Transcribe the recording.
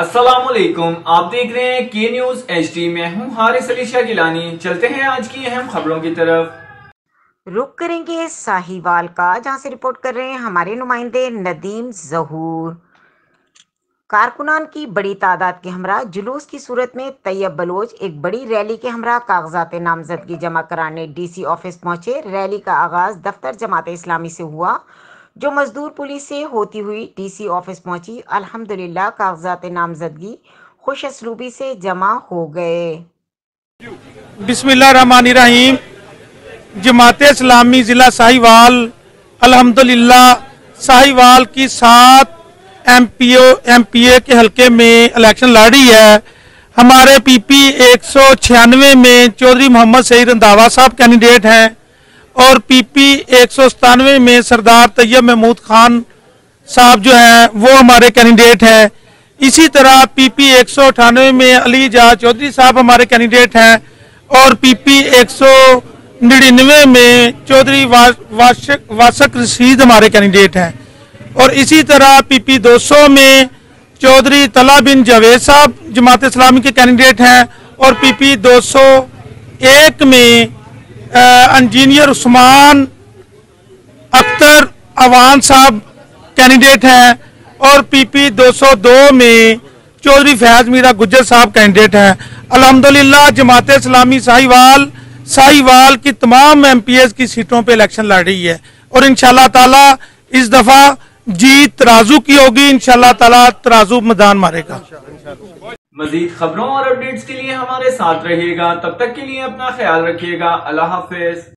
अस्सलामुअलैकुम, आप देख रहे हैं के न्यूज HD। मैं हूं हारिस अली शाह गिलानी। चलते हैं आज की अहम खबरों की तरफ। रुक करेंगे साहिवाल का, जहां से रिपोर्ट कर रहे हैं हमारे नुमाइंदे नदीम जहूर। कारकुनान की बड़ी तादाद के हमरा जुलूस की सूरत में तैयब बलोच एक बड़ी रैली के हमरा कागजात नामजदगी जमा कराने DC ऑफिस पहुंचे। रैली का आगाज दफ्तर जमात इस्लामी से हुआ, जो मजदूर पुलिस से होती हुई DC ऑफिस पहुंची। अल्हम्दुलिल्लाह कागजात नामजदगी खुश असलूबी से जमा हो गए। बिस्मिल्लाहिर्रहमानिर्रहीम। जमात इस्लामी ज़िला साहिवाल अल्हम्दुलिल्लाह साहिवाल की 7 MPA के हलके में इलेक्शन लड़ रही है। हमारे PP 196 में चौधरी मोहम्मद सईद रंधावा साहब कैंडिडेट हैं और PP 197 में सरदार तैयब महमूद खान साहब जो हैं वो हमारे कैंडिडेट हैं। इसी तरह PP 198 में अली इजाज चौधरी साहब हमारे कैंडिडेट हैं और PP 199 में चौधरी वासक रशीद हमारे कैंडिडेट हैं। और इसी तरह PP 200 में चौधरी तला बिन जावेद साहब जमात इस्लामी के कैंडिडेट हैं और PP 201 में इंजीनियर उस्मान अख्तर अवान साहब कैंडिडेट हैं और PP 202 में चौधरी फैज मीरा गुज्जर साहब कैंडिडेट हैं। अल्हम्दुलिल्लाह जमात इस्लामी साहिवाल की तमाम MPAs की सीटों पे इलेक्शन लड़ रही है और इंशाल्लाह ताला इस दफा जीत तराजू की होगी। इंशाल्लाह ताला तराजू मैदान मारेगा। मजीद खबरों और अपडेट्स के लिए हमारे साथ रहिएगा। तब तक के लिए अपना ख्याल रखिएगा। अल्लाह हाफिज।